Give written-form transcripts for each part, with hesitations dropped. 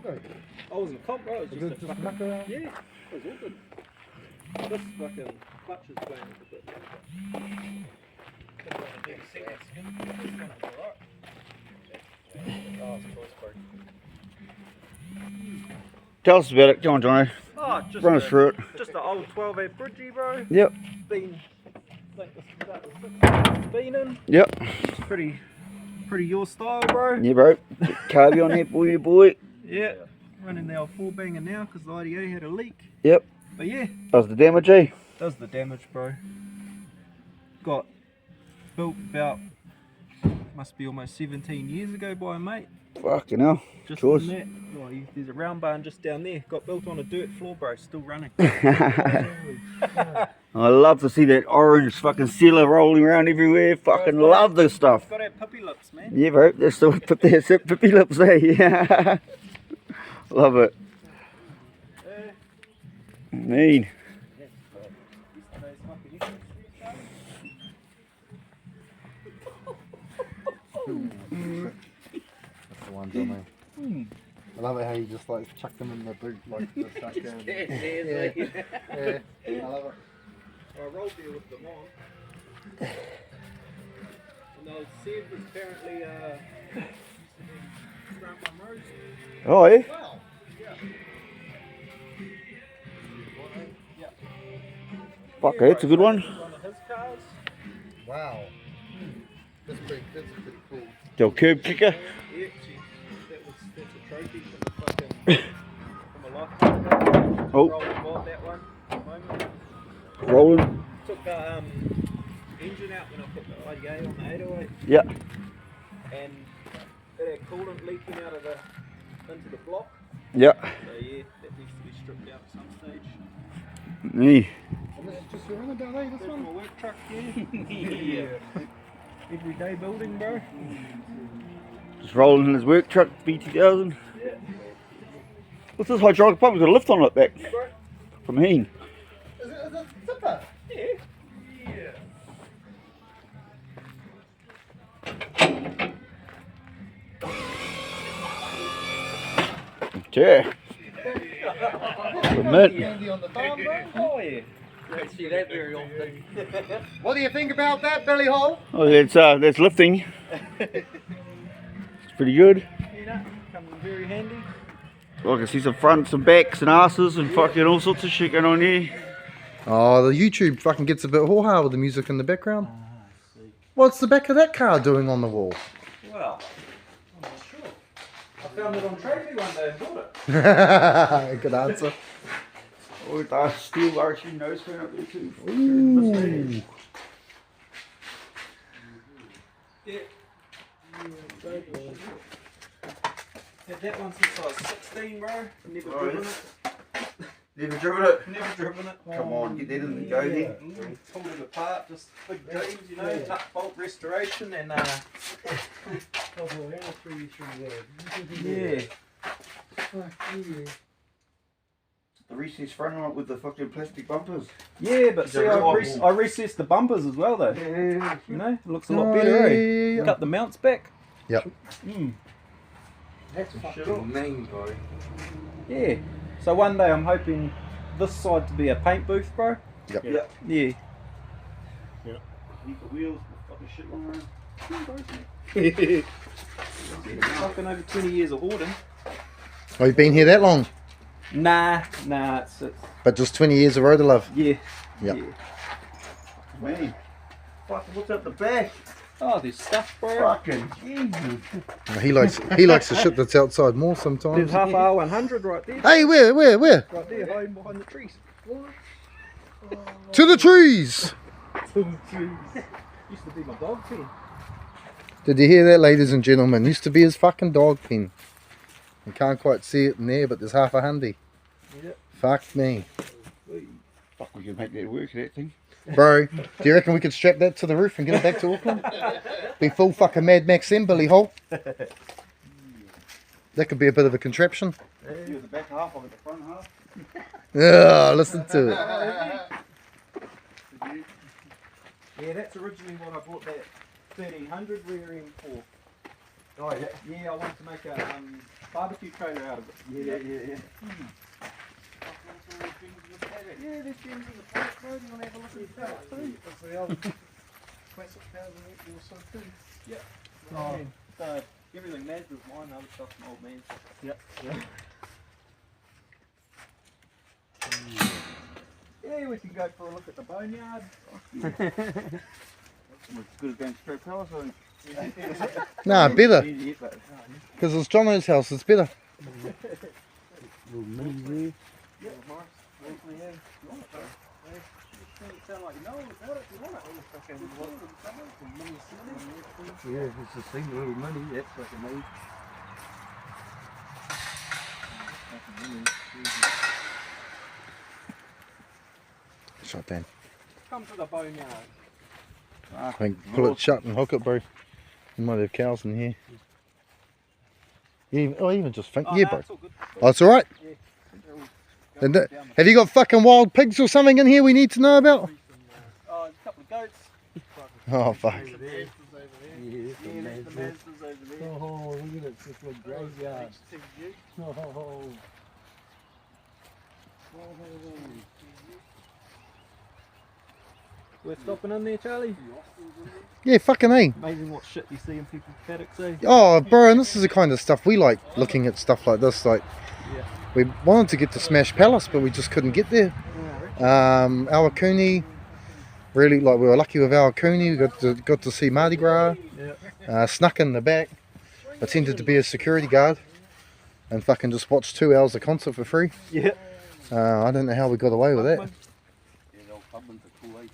comp go? I wasn't comp, bro. It was just a fucking... muck around? Yeah, it was all good. This fucking clutch is playing a bit Tell us about it. Come on, Johnny. Oh, just Run us through it. Just an old 12A bridgie, bro. Yep. Been, I think this is about the 6th been in. Yep. It's pretty your style, bro. Yeah, bro. Carby on there, boy. Yeah. Running the old 4-banger now because the IDA had a leak. Yep. But yeah. Does the damage, eh? Does the damage, bro. Got built about, must be almost 17 years ago by a mate. Fucking hell. Just Choice. on that. Oh, there's a round barn just down there. Got built on a dirt floor, bro. Still running. I love to see that orange fucking sealer rolling around everywhere. Fucking love this stuff. Got our puppy lips, man. Yeah, bro. That's the pippy lips, eh? Yeah. Love it. Mean. That's the one, Johnny. I love it how you just like chuck them in the boot like the stuff down. Yeah. I love it. I rolled there with them on. And I was said was apparently around my road. Oh, yeah? Wow. Yeah. Yeah. Fuck, yeah, it's a good one. One of his cars. Wow. That's pretty cool. The old curb kicker. Yeah, that's a trophy from a lifetime ago. Oh. Rolling bought that one at the moment. Rolling. Took the engine out when I put the IDA on the 808 Yeah. and it had coolant leaking out of into the block. Yeah. So yeah, that needs to be stripped out at some stage. Me. And this is just your runabout, eh? This That's one? my work truck, yeah. Everyday building, bro. Just rolling in his work truck, B2000. Yeah. What's this hydraulic pump? It's got a lift on it back. Bro. From Heen. Is it a zipper? Yeah. Yeah. Yeah. Admit. Handy on the farm, bro. Oh yeah. Don't see that very often. What do you think about that, Billy Hole? Oh, that's lifting. It's pretty good. You know, comes in very handy. Well, I can see some fronts and backs and asses and fucking all sorts of shit going on here. Oh, the YouTube fucking gets a bit hoo-ha with the music in the background. What's the back of that car doing on the wall? Well, I'm not sure. I found it on Trophy one day and bought it. Good answer. Oh, that steel RC nose cone up there too. Ooh. Yeah. Had that one since I was 16, bro. Never driven it. Never driven it? Never driven it. Come on, get that in the go there. Pulled it apart, just big dreams, you know, nut bolt restoration and yeah. The recessed front on it with the fucking plastic bumpers. Yeah, but see, I recessed the bumpers as well though. Yeah. You know, it looks a lot better, eh? Yeah. Cut the mounts back. Yep. That's shit on mean, bro. Yeah. So one day I'm hoping this side to be a paint booth, bro. Yep. Yeah. Yeah. Need the wheels, fucking shit on around. Fucking over 20 years of hoarding. Oh, you've been here that long? Nah, it's But just 20 years of road to love. yeah. Yep. Yeah. Man, fucking what's up the back? Oh, there's stuff, bro. Fucking Jesus. He likes the shit that's outside more sometimes. There's half R100 right there. Hey, where? Right there, hiding behind the trees. To the trees! Used to be my dog pen. Did you hear that, ladies and gentlemen? Used to be his fucking dog pen. You can't quite see it in there, but there's half a handy. Yep. Fuck me. Fuck, we can make that work, that thing. Bro, do you reckon we could strap that to the roof and get it back to Auckland? Be full fucking Mad Max then, Billy Hole. That could be a bit of a contraption. Yeah, the back half of it, the front half. Yeah, listen to it. Yeah, that's originally what I bought that 1300 rear end for. Oh yeah. Yeah, I wanted to make a barbecue trailer out of it. Yeah. Yeah, there's gyms in the paddock, bro. Do you want to have a look at the paddock too? That's the old classic housing also too. Yeah. Oh. So everything Mazda's mine, other stuff's my old man's. Yep. Yeah, we can go for a look at the boneyard. It's good against straight palace, I think. Nah, better. Yeah, but Because it's Jono's house, it's better. little mini there. Yeah, nice. Lovely, yeah. You want it, bro? Yeah. It sound like you know about it. You want it? Yeah, if it's a single little mini, that's fucking me. Shut down. Come to the boneyard. I think pull it shut and hook it, bro. You might have cows in here. Even just think, Oh, yeah, no, bro. it's all good. Oh, it's alright. Yeah. And have you got fucking wild pigs or something in here we need to know about? Oh, there's a couple of goats. Oh, fuck. Yeah, Yeah, there's the Mazdas over there. Oh, look at it, it's just like graveyard. Oh. We're stopping in there, Charlie. Yeah, fucking A. Amazing what shit you see in people's paddocks, eh? Oh, bro, and this is the kind of stuff we like, looking at stuff like this. Like, Yeah. we wanted to get to Smash Palace, but we just couldn't get there. Awakuni, really, like, we were lucky with Awakuni. We got to see Mardi Gras. Yeah. Snuck in the back, pretended to be a security guard, and fucking just watched 2 hours of concert for free. Yeah. I don't know how we got away with that. Yeah, the old pub ones are cool, eh?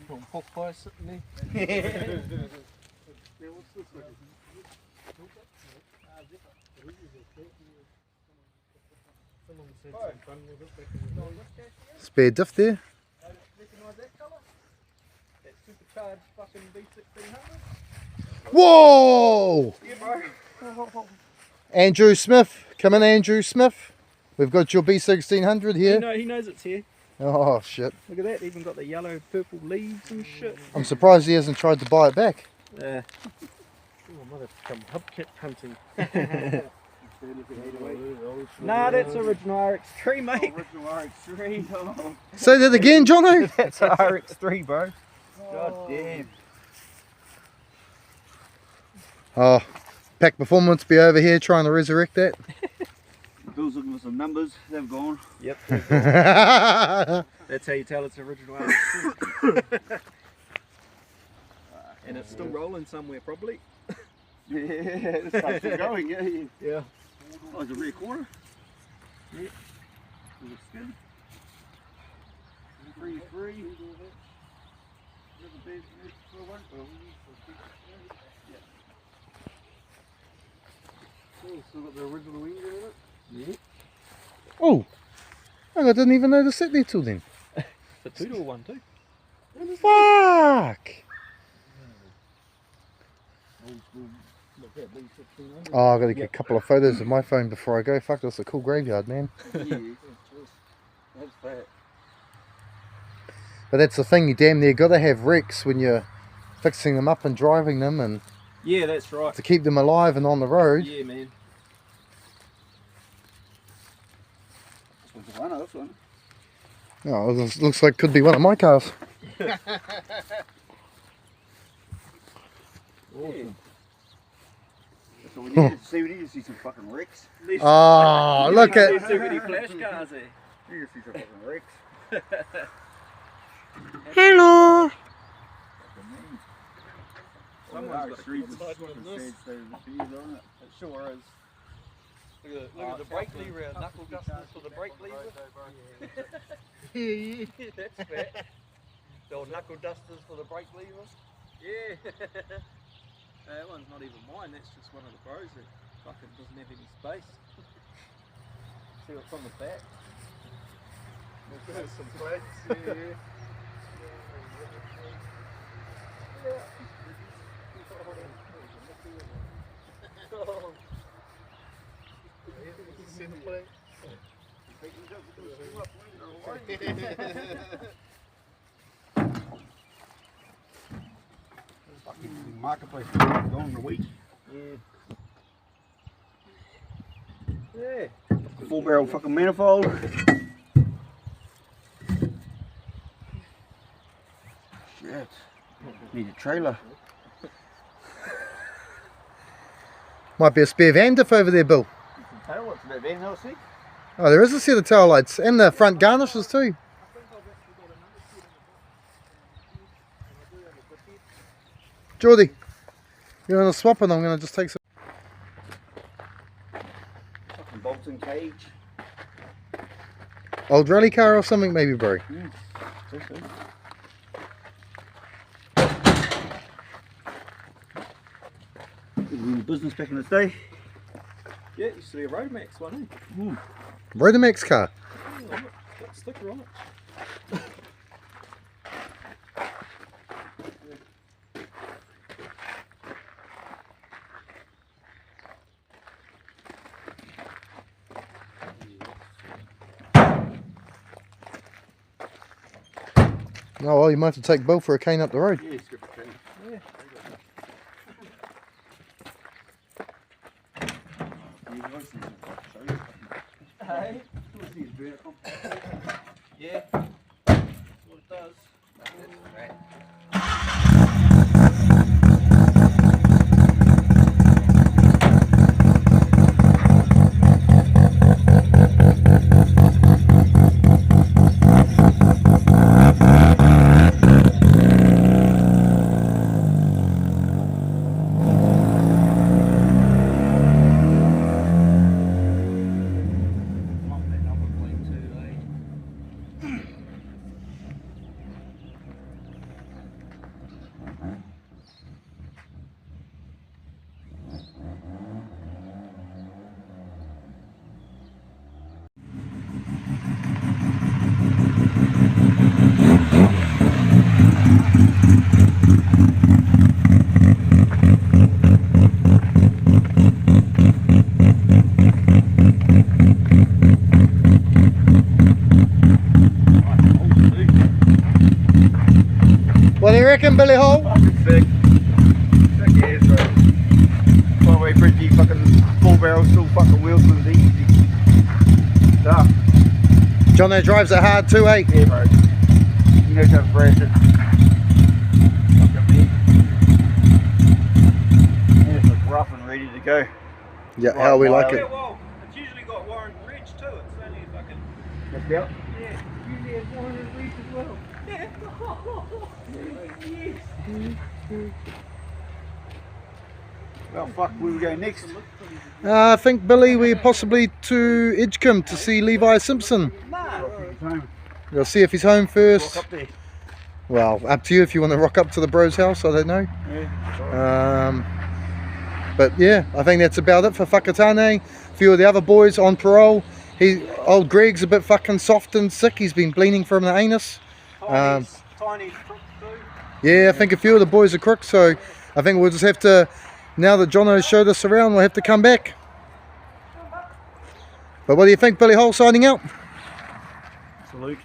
From Popeye sitting there. Spare diff there. Recognise that colour? That supercharged fucking B1600? Whoa! Yeah, bro. Andrew Smith, come in, Andrew Smith. We've got your B1600 here. He knows it's here. Oh shit! Look at that, even got the yellow purple leaves and shit. I'm surprised he hasn't tried to buy it back. Yeah. I might have to come hubcap hunting. Nah, that's original RX3, mate. Original RX3. Oh. Say that again, Jono. That's a RX3, bro. God damn. Oh, Pack Performance be over here trying to resurrect that. Bill's looking for some numbers, they've gone. Yep. Oh, That's how you tell it's original RX3. And it's still rolling somewhere, probably. Yeah, it starts still going, yeah. Yeah. Oh, it's a rear quarter. Yeah. Looks good. 3-3. Still got the original wing in it. oh, I didn't even know to sit there till then. The two-door one, too. Fuck! Oh, I gotta get a couple of photos of my phone before I go. Fuck, that's a cool graveyard, man. Yeah, that's fat. But that's the thing, you damn near gotta have wrecks when you're fixing them up and driving them, and Yeah, that's right. to keep them alive and on the road. Yeah, man. This one's a runner, this one. Oh, this looks like could be one of my cars. Awesome. So we need to see, some fucking wrecks. Oh, look at... There's too many flash cars there. We need to see some fucking wrecks. Hello! Someone's got a RX3 good was side fucking on this. sad state of affairs, isn't it? It sure is. Look at the brake lever, knuckle dusters for the brake lever. Yeah, that's fat. The old knuckle dusters for the brake lever. Yeah. That one's not even mine, that's just one of the bros that fucking doesn't have any space. See what's on the back? There's some plates, yeah. Marketplace going in a week. Yeah. full barrel fucking manifold. Shit. Need a trailer. Might be a spare van diff over there, Bill. Tail lights in that van, I see. Oh, there is a set of tail lights and the front garnishes too. Geordie, you're going to swap and I'm going to just take some. Fucking bolts and cage. Old rally car or something maybe, bro. In business back in the day. Yeah, it used to be a Roadmax one, eh? Rotomax car. Yeah, look, got a sticker on it. Oh well, you might have to take Bill for a cane up the road. Yeah, skip a cane. Yeah. Hey. Yeah. What it does. What do you reckon, Billy Hall? Fucking sick. Sick as, bro. Flyway bridgey, fucking full barrel, still fucking wheels was easy. Tough. Johno drives it hard too, eh? Yeah, bro. You know how to brass it. Fucking me. Yeah, it's like rough and ready to go. Yeah, how we like Yeah, it. well, it's usually got warrant reach too. It's only a fucking. Just out. Yeah, usually has warrant reach as well. Yeah. Yes. Well, fuck, where we go next? I think, Billy, we're possibly to Edgecombe to see Levi Simpson. We'll see if he's home Walk first. up there. Well, up to you if you want to rock up to the bro's house, I don't know. Yeah. But yeah, I think that's about it for Whakatane. A few of the other boys on parole. Old Greg's a bit fucking soft and sick. He's been bleeding from the anus. Tiny's crook too. Yeah, I think a few of the boys are crooks, so I think we'll just have to, now that Johno showed us around, we'll have to come back. But what do you think, Billy Hole signing out? Salute.